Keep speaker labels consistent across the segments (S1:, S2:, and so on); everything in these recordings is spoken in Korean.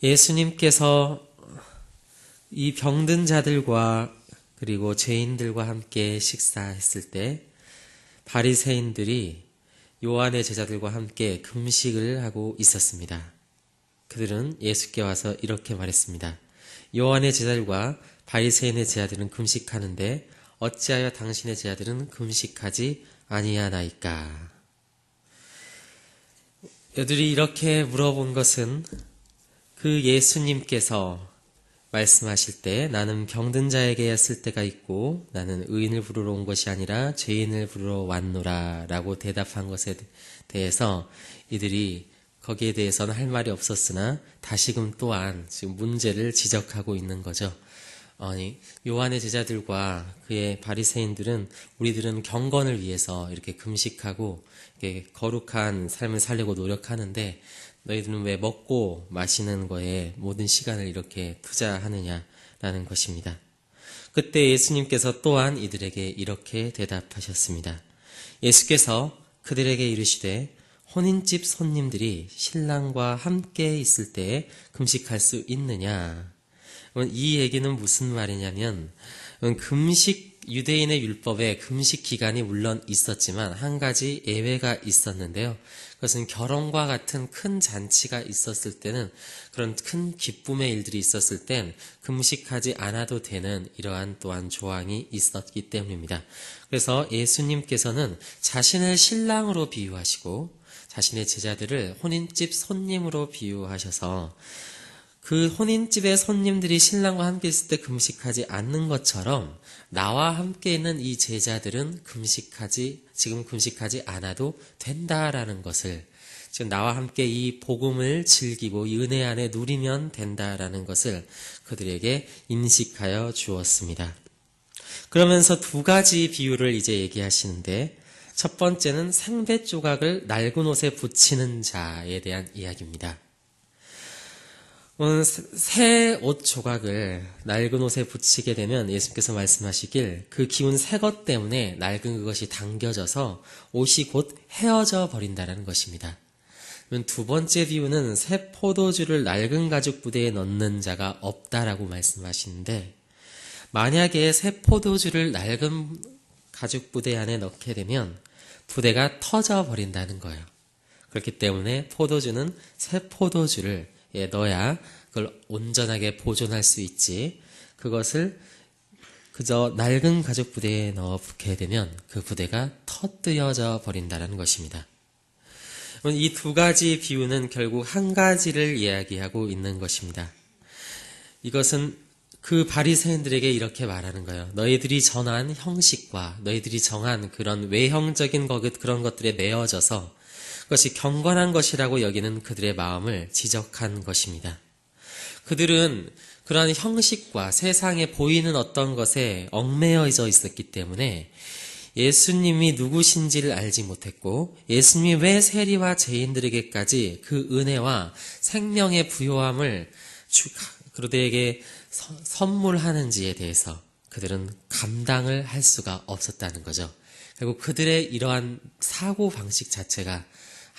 S1: 예수님께서 이 병든 자들과 그리고 죄인들과 함께 식사했을 때 바리새인들이 요한의 제자들과 함께 금식을 하고 있었습니다. 그들은 예수께 와서 이렇게 말했습니다. 요한의 제자들과 바리새인의 제자들은 금식하는데 어찌하여 당신의 제자들은 금식하지 아니하나이까? 여들이 이렇게 물어본 것은 그 예수님께서 말씀하실 때 나는 병든 자에게 쓸 때가 있고 나는 의인을 부르러 온 것이 아니라 죄인을 부르러 왔노라 라고 대답한 것에 대해서 이들이 거기에 대해서는 할 말이 없었으나 다시금 또한 지금 문제를 지적하고 있는 거죠. 아니, 요한의 제자들과 그의 바리새인들은 우리들은 경건을 위해서 이렇게 금식하고 이렇게 거룩한 삶을 살려고 노력하는데 너희들은 왜 먹고 마시는 거에 모든 시간을 이렇게 투자하느냐라는 것입니다. 그때 예수님께서 또한 이들에게 이렇게 대답하셨습니다. 예수께서 그들에게 이르시되 혼인집 손님들이 신랑과 함께 있을 때 금식할 수 있느냐? 이 얘기는 무슨 말이냐면 유대인의 율법에 금식 기간이 물론 있었지만 한 가지 예외가 있었는데요. 그것은 결혼과 같은 큰 잔치가 있었을 때는 그런 큰 기쁨의 일들이 있었을 땐 금식하지 않아도 되는 이러한 또한 조항이 있었기 때문입니다. 그래서 예수님께서는 자신을 신랑으로 비유하시고 자신의 제자들을 혼인집 손님으로 비유하셔서 그 혼인집의 손님들이 신랑과 함께 있을 때 금식하지 않는 것처럼 나와 함께 있는 이 제자들은 지금 금식하지 않아도 된다라는 것을, 지금 나와 함께 이 복음을 즐기고 이 은혜 안에 누리면 된다라는 것을 그들에게 인식하여 주었습니다. 그러면서 두 가지 비유를 이제 얘기하시는데 첫 번째는 생배 조각을 낡은 옷에 붙이는 자에 대한 이야기입니다. 새 옷 조각을 낡은 옷에 붙이게 되면 예수님께서 말씀하시길 그 기운 새 것 때문에 낡은 그것이 당겨져서 옷이 곧 헤어져 버린다는 것입니다. 두 번째 비유는 새 포도주를 낡은 가죽 부대에 넣는 자가 없다라고 말씀하시는데 만약에 새 포도주를 낡은 가죽 부대 안에 넣게 되면 부대가 터져 버린다는 거예요. 그렇기 때문에 포도주는 새 포도주를 넣어야 그걸 온전하게 보존할 수 있지, 그것을 그저 낡은 가죽 부대에 넣어 붓게 되면 그 부대가 터뜨려져 버린다는 것입니다. 이 두 가지 비유는 결국 한 가지를 이야기하고 있는 것입니다. 이것은 그 바리새인들에게 이렇게 말하는 거예요. 너희들이 전한 형식과 너희들이 정한 그런 외형적인 그런 것들에 매어져서 그것이 경건한 것이라고 여기는 그들의 마음을 지적한 것입니다. 그들은 그러한 형식과 세상에 보이는 어떤 것에 얽매여져 있었기 때문에 예수님이 누구신지를 알지 못했고 예수님이 왜 세리와 죄인들에게까지 그 은혜와 생명의 부요함을 그들에게 선물하는지에 대해서 그들은 감당을 할 수가 없었다는 거죠. 결국 그들의 이러한 사고방식 자체가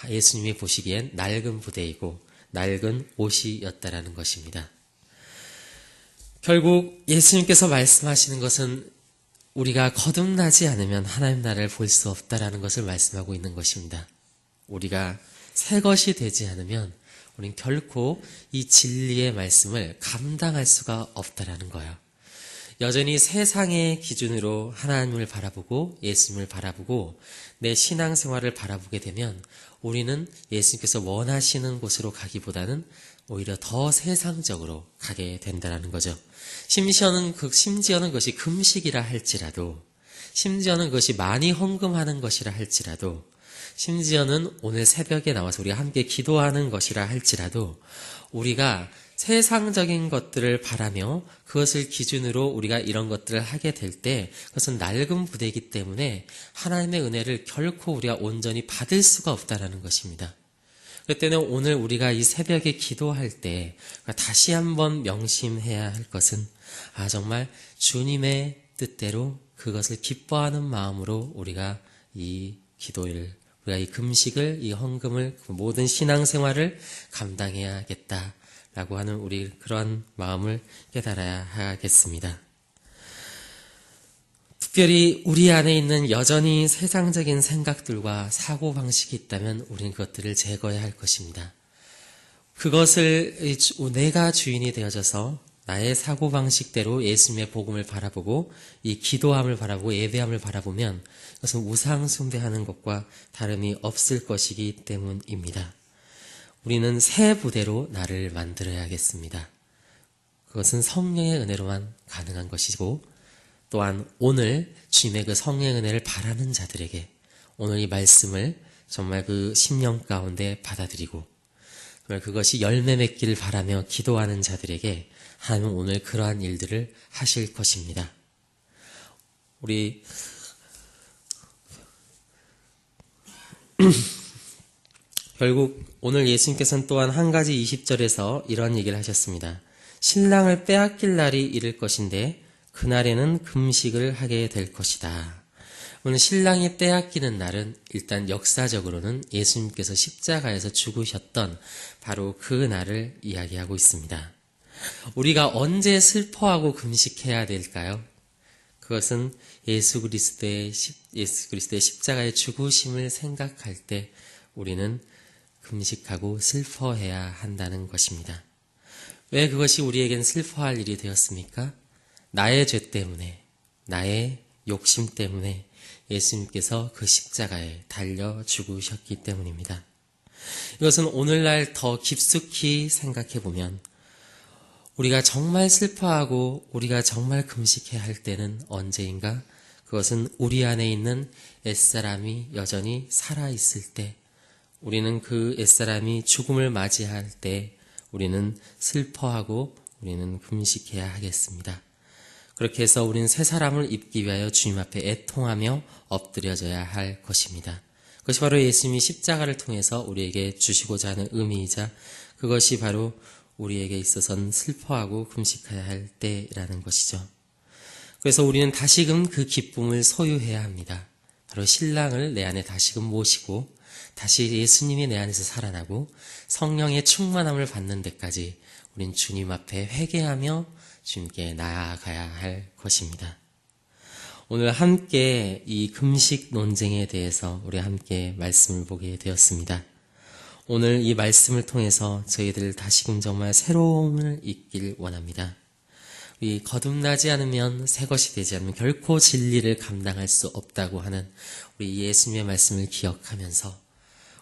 S1: 예수님이 보시기엔 낡은 부대이고 낡은 옷이었다라는 것입니다. 결국 예수님께서 말씀하시는 것은 우리가 거듭나지 않으면 하나님 나라를 볼 수 없다라는 것을 말씀하고 있는 것입니다. 우리가 새 것이 되지 않으면 우리는 결코 이 진리의 말씀을 감당할 수가 없다라는 거예요. 여전히 세상의 기준으로 하나님을 바라보고 예수님을 바라보고 내 신앙생활을 바라보게 되면 우리는 예수님께서 원하시는 곳으로 가기보다는 오히려 더 세상적으로 가게 된다는 거죠. 심지어는 그것이 금식이라 할지라도, 심지어는 그것이 많이 헌금하는 것이라 할지라도, 심지어는 오늘 새벽에 나와서 우리가 함께 기도하는 것이라 할지라도 우리가 세상적인 것들을 바라며 그것을 기준으로 우리가 이런 것들을 하게 될 때 그것은 낡은 부대이기 때문에 하나님의 은혜를 결코 우리가 온전히 받을 수가 없다는 것입니다. 그때는 오늘 우리가 이 새벽에 기도할 때 다시 한번 명심해야 할 것은 정말 주님의 뜻대로 그것을 기뻐하는 마음으로 우리가 이 기도를, 우리가 이 금식을, 이 헌금을, 모든 신앙생활을 감당해야겠다라고 라고 하는 우리 그런 마음을 깨달아야 하겠습니다. 특별히 우리 안에 있는 여전히 세상적인 생각들과 사고방식이 있다면 우리는 그것들을 제거해야 할 것입니다. 그것을 내가 주인이 되어져서 나의 사고방식대로 예수님의 복음을 바라보고 이 기도함을 바라보고 예배함을 바라보면 그것은 우상 숭배하는 것과 다름이 없을 것이기 때문입니다. 우리는 새 부대로 나를 만들어야겠습니다. 그것은 성령의 은혜로만 가능한 것이고 또한 오늘 주님의 그 성령의 은혜를 바라는 자들에게 오늘 이 말씀을 정말 그 심령 가운데 받아들이고 정말 그것이 열매 맺기를 바라며 기도하는 자들에게 하나님은 오늘 그러한 일들을 하실 것입니다. 우리 결국 오늘 예수님께서는 또한 한 가지 20절에서 이런 얘기를 하셨습니다. 신랑을 빼앗길 날이 이를 것인데 그날에는 금식을 하게 될 것이다. 오늘 신랑이 빼앗기는 날은 일단 역사적으로는 예수님께서 십자가에서 죽으셨던 바로 그 날을 이야기하고 있습니다. 우리가 언제 슬퍼하고 금식해야 될까요? 그것은 예수 그리스도의 십자가의 죽으심을 생각할 때 우리는 금식하고 슬퍼해야 한다는 것입니다. 왜 그것이 우리에겐 슬퍼할 일이 되었습니까? 나의 죄 때문에, 나의 욕심 때문에 예수님께서 그 십자가에 달려 죽으셨기 때문입니다. 이것은 오늘날 더 깊숙이 생각해 보면 우리가 정말 슬퍼하고 우리가 정말 금식해야 할 때는 언제인가? 그것은 우리 안에 있는 옛사람이 여전히 살아있을 때, 우리는 그 옛사람이 죽음을 맞이할 때 우리는 슬퍼하고 우리는 금식해야 하겠습니다. 그렇게 해서 우리는 새 사람을 입기 위하여 주님 앞에 애통하며 엎드려져야 할 것입니다. 그것이 바로 예수님이 십자가를 통해서 우리에게 주시고자 하는 의미이자 그것이 바로 우리에게 있어서는 슬퍼하고 금식해야 할 때라는 것이죠. 그래서 우리는 다시금 그 기쁨을 소유해야 합니다. 바로 신랑을 내 안에 다시금 모시고 다시 예수님이 내 안에서 살아나고 성령의 충만함을 받는 데까지 우린 주님 앞에 회개하며 주님께 나아가야 할 것입니다. 오늘 함께 이 금식 논쟁에 대해서 우리 함께 말씀을 보게 되었습니다. 오늘 이 말씀을 통해서 저희들 다시금 정말 새로움을 잊길 원합니다. 우리 거듭나지 않으면 새 것이 되지 않으면 결코 진리를 감당할 수 없다고 하는 우리 예수님의 말씀을 기억하면서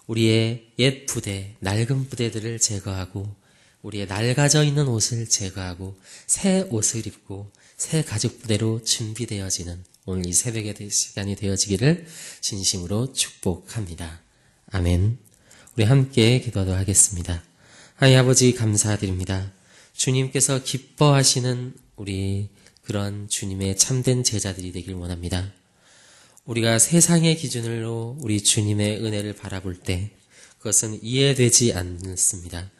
S1: 우리의 옛 부대, 낡은 부대들을 제거하고 우리의 낡아져 있는 옷을 제거하고 새 옷을 입고 새 가죽 부대로 준비되어지는 오늘 이 새벽의 시간이 되어지기를 진심으로 축복합니다. 아멘. 우리 함께 기도도 하겠습니다. 하나님 아버지 감사드립니다. 주님께서 기뻐하시는 우리 그런 주님의 참된 제자들이 되길 원합니다. 우리가 세상의 기준으로 우리 주님의 은혜를 바라볼 때 그것은 이해되지 않습니다.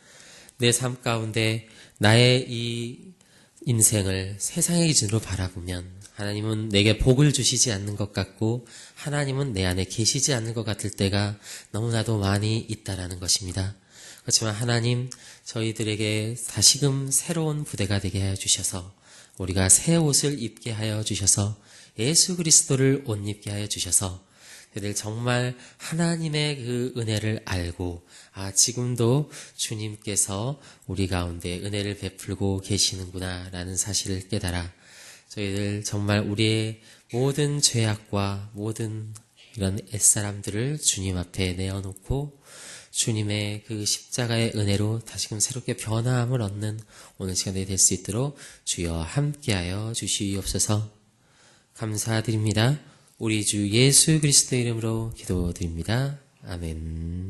S1: 내 삶 가운데 나의 이 인생을 세상의 기준으로 바라보면 하나님은 내게 복을 주시지 않는 것 같고 하나님은 내 안에 계시지 않는 것 같을 때가 너무나도 많이 있다라는 것입니다. 그렇지만 하나님 저희들에게 다시금 새로운 부대가 되게 하여 주셔서 우리가 새 옷을 입게 하여 주셔서 예수 그리스도를 옷 입게 하여 주셔서 저희들 정말 하나님의 그 은혜를 알고 지금도 주님께서 우리 가운데 은혜를 베풀고 계시는구나 라는 사실을 깨달아 저희들 정말 우리의 모든 죄악과 모든 이런 옛사람들을 주님 앞에 내어놓고 주님의 그 십자가의 은혜로 다시금 새롭게 변화함을 얻는 오늘 시간이 될 수 있도록 주여 함께하여 주시옵소서. 감사드립니다. 우리 주 예수 그리스도의 이름으로 기도드립니다. 아멘.